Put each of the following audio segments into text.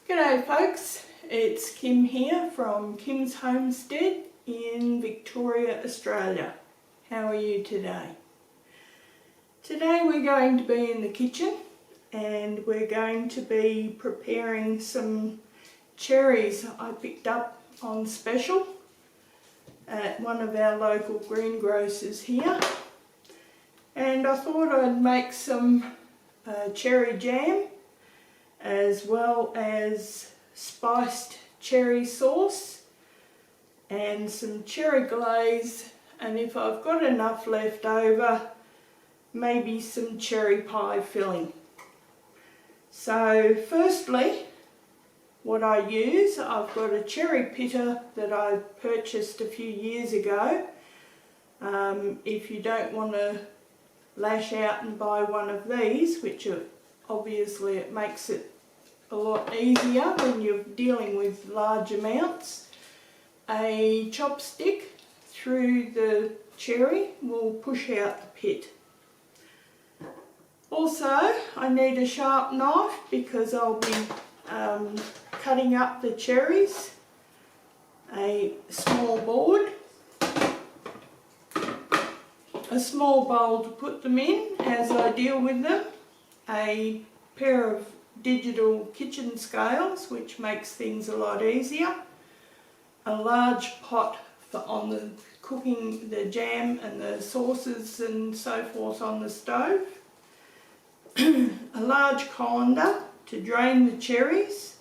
G'day folks, it's Kim here from Kim's Homestead in Victoria, Australia. How are you today? Today we're going to be in the kitchen and we're going to be preparing some cherries I picked up on special at one of our local greengrocers here. And I thought I'd make some cherry jam as well as spiced cherry sauce and some cherry glaze, and if I've got enough left over, maybe some cherry pie filling. So firstly, what I use, I've got a cherry pitter that I purchased a few years ago. If you don't want to lash out and buy one of these, which are obviously it makes it a lot easier when you're dealing with large amounts, a chopstick through the cherry will push out the pit. Also, I need a sharp knife because I'll be cutting up the cherries. A small board, a small bowl to put them in as I deal with them, a pair of digital kitchen scales which makes things a lot easier, a large pot for on the cooking the jam and the sauces and so forth on the stove, a large colander to drain the cherries,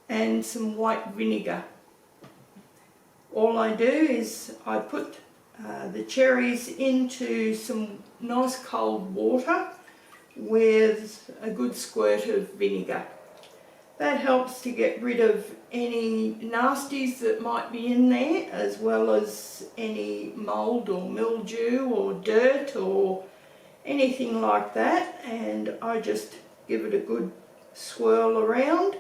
and some white vinegar. All I do is I put the cherries into some nice cold water with a good squirt of vinegar. That helps to get rid of any nasties that might be in there, as well as any mould or mildew or dirt or anything like that, and I just give it a good swirl around,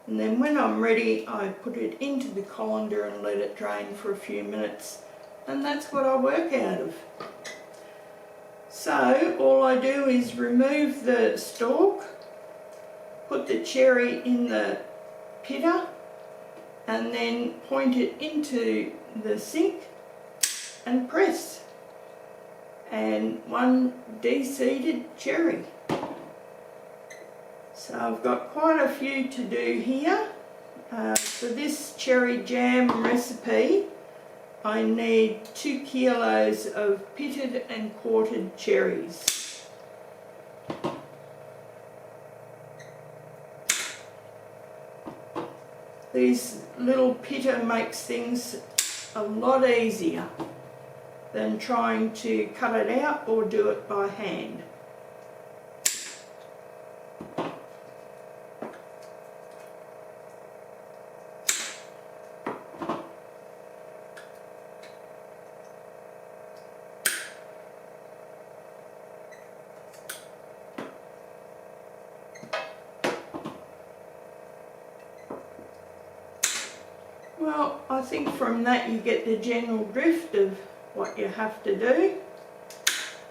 and then when I'm ready I put it into the colander and let it drain for a few minutes, and that's what I work out of. So all I do is remove the stalk, put the cherry in the pitter, and then point it into the sink and press. And one de-seeded cherry. So I've got quite a few to do here. For this cherry jam recipe, I need 2 kilos of pitted and quartered cherries. This little pitter makes things a lot easier than trying to cut it out or do it by hand. Well, I think from that you get the general drift of what you have to do.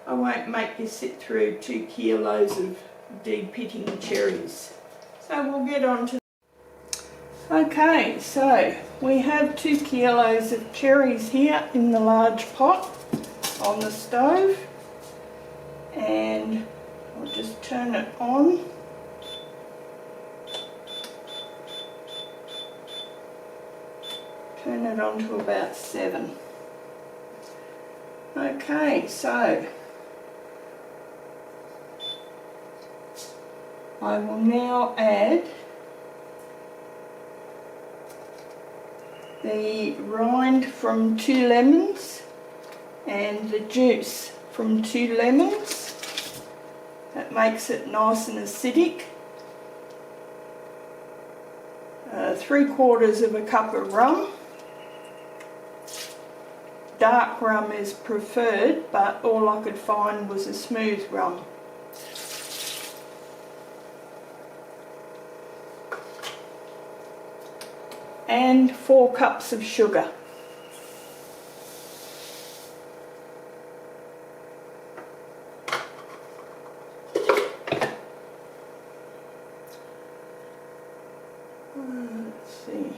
I won't make you sit through 2 kilos of de-pitting cherries. So we'll get on to... Okay, so we have 2 kilos of cherries here in the large pot on the stove, and I'll just turn it on. Turn it on to about 7. Okay, so I will now add the rind from 2 lemons and the juice from 2 lemons. That makes it nice and acidic. 3/4 cup of rum. Dark rum is preferred, but all I could find was a smooth rum. And 4 cups of sugar. Let's see.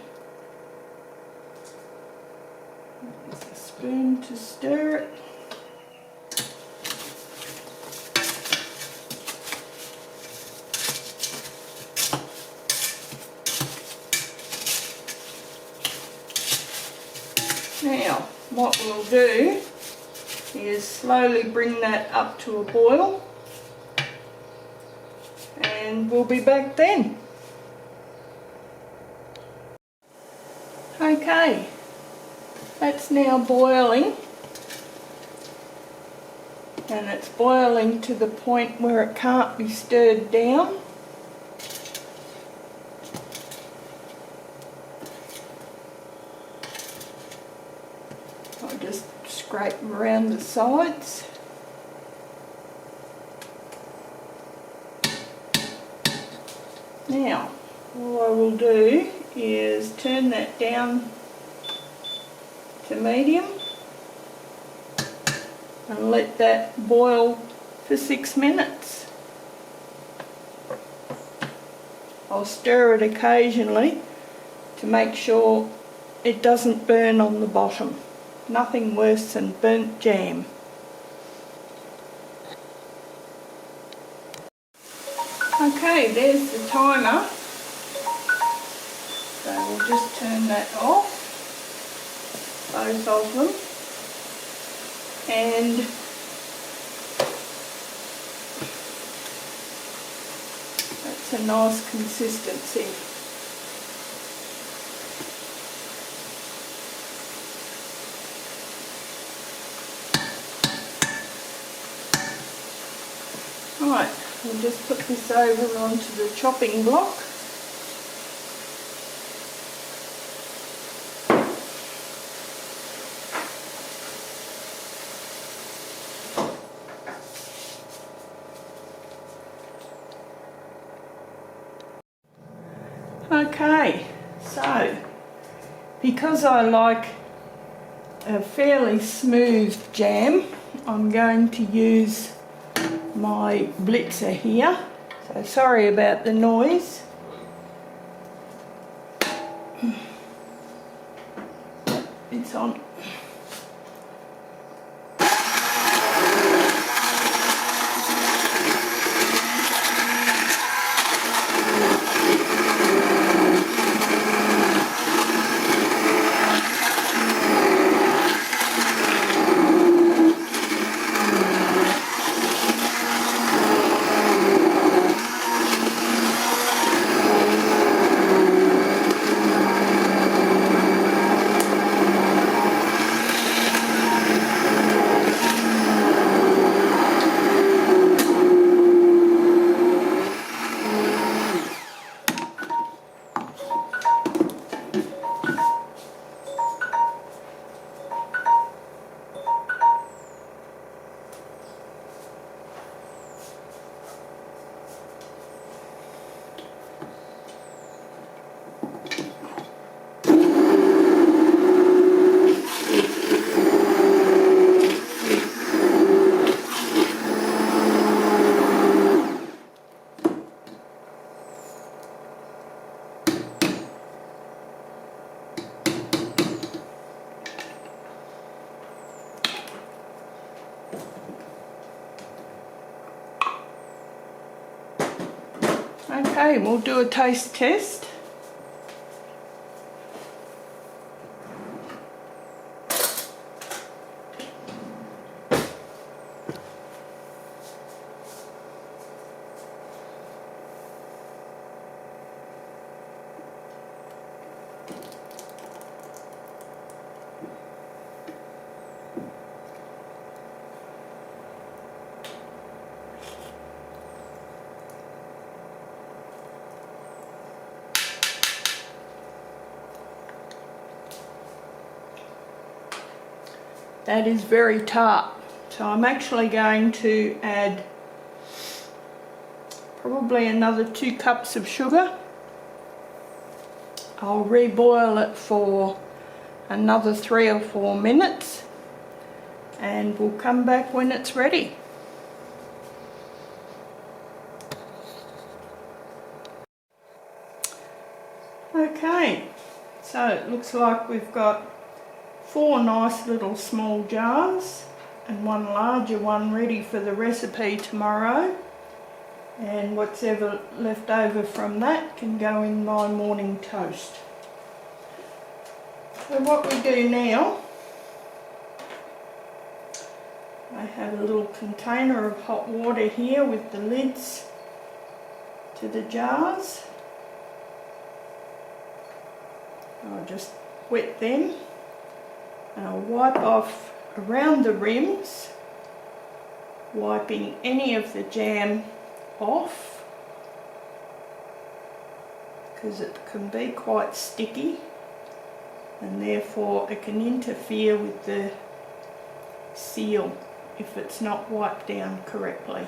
Use a spoon to stir it. Now, what we'll do is slowly bring that up to a boil, and we'll be back then. Okay, that's now boiling, and it's boiling to the point where it can't be stirred down. I'll just scrape around the sides. Now, all I will do is turn that down to medium and let that boil for 6 minutes. I'll stir it occasionally to make sure it doesn't burn on the bottom. Nothing worse than burnt jam. Okay, there's the timer. So we'll just turn that off, both of them, and that's a nice consistency. Right, we'll just put this over onto the chopping block. Okay, so because I like a fairly smooth jam, I'm going to use my blitzer here, so sorry about the noise. It's on. Okay, we'll do a taste test. That is very tart, so I'm actually going to add probably another 2 cups of sugar. I'll reboil it for another 3 or 4 minutes and we'll come back when it's ready. Okay, so it looks like we've got 4 nice little small jars and 1 larger one ready for the recipe tomorrow, and what's ever left over from that can go in my morning toast. So what we do now, I have a little container of hot water here with the lids to the jars. I'll just wet them and I'll wipe off around the rims, wiping any of the jam off because it can be quite sticky and therefore it can interfere with the seal if it's not wiped down correctly.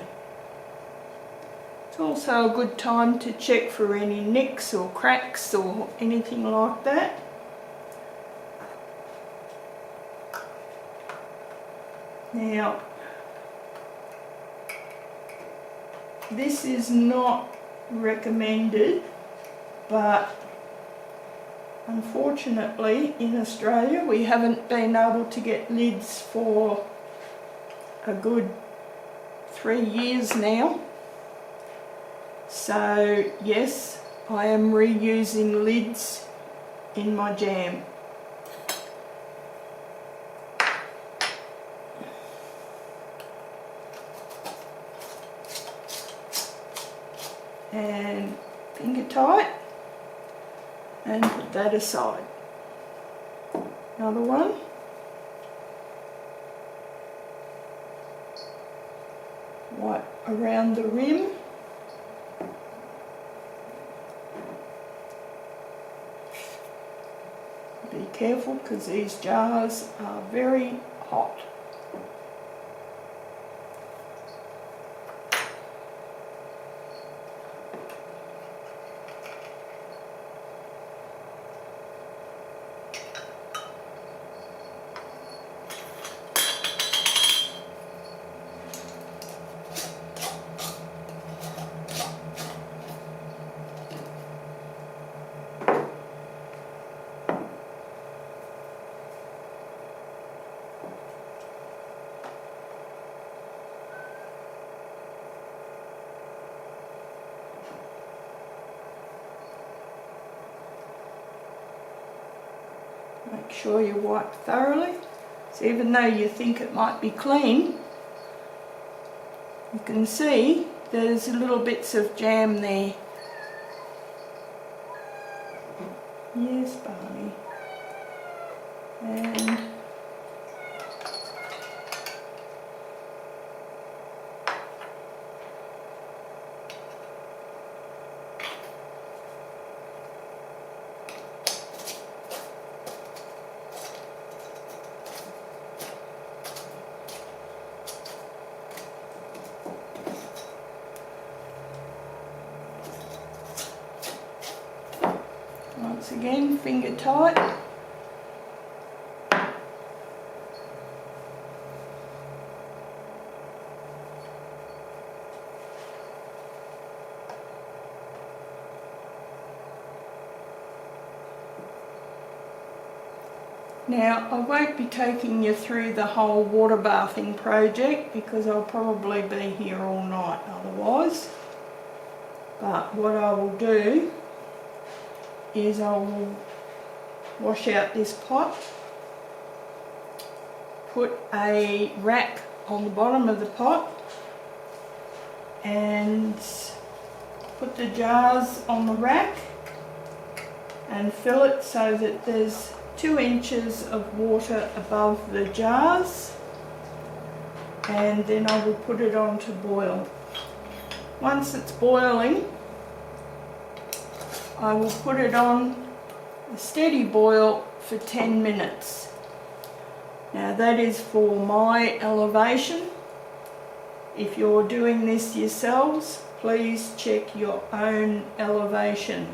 It's also a good time to check for any nicks or cracks or anything like that. Now, this is not recommended, but unfortunately in Australia we haven't been able to get lids for a good 3 years now. So yes, I am reusing lids in my jam. And finger tight and put that aside. Another one. Wipe around the rim. Be careful because these jars are very hot. Make sure you wipe thoroughly. So even though you think it might be clean, you can see there's little bits of jam there. Yes, Barney. And once again, finger tight. Now, I won't be taking you through the whole water bathing project because I'll probably be here all night otherwise. But what I will do is I will wash out this pot, put a rack on the bottom of the pot and put the jars on the rack and fill it so that there's 2 inches of water above the jars, and then I will put it on to boil. Once it's boiling, I will put it on a steady boil for 10 minutes. Now that is for my elevation. If you're doing this yourselves, please check your own elevation.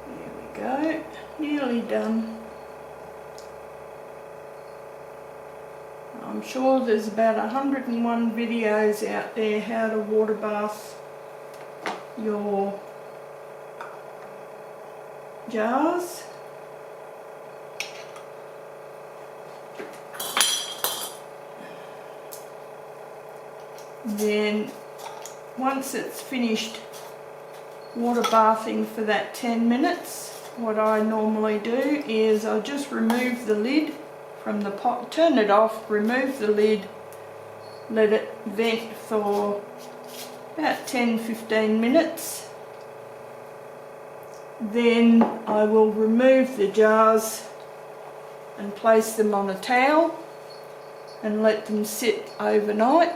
There we go, nearly done. I'm sure there's about 101 videos out there how to water bath your jars. Then once it's finished water bathing for that 10 minutes, what I normally do is I just remove the lid from the pot, turn it off, remove the lid, let it vent for about 10-15 minutes. Then I will remove the jars and place them on a towel and let them sit overnight.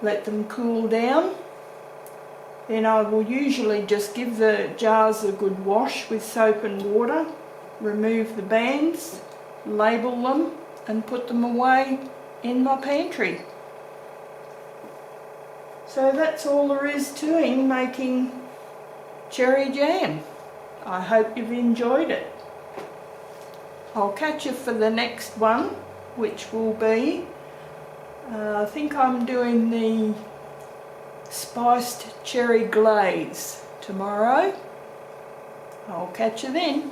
Let them cool down. Then I will usually just give the jars a good wash with soap and water, remove the bands, label them and put them away in my pantry. So that's all there is to in making cherry jam. I hope you've enjoyed it. I'll catch you for the next one, which will be I think I'm doing the spiced cherry glaze tomorrow. I'll catch you then.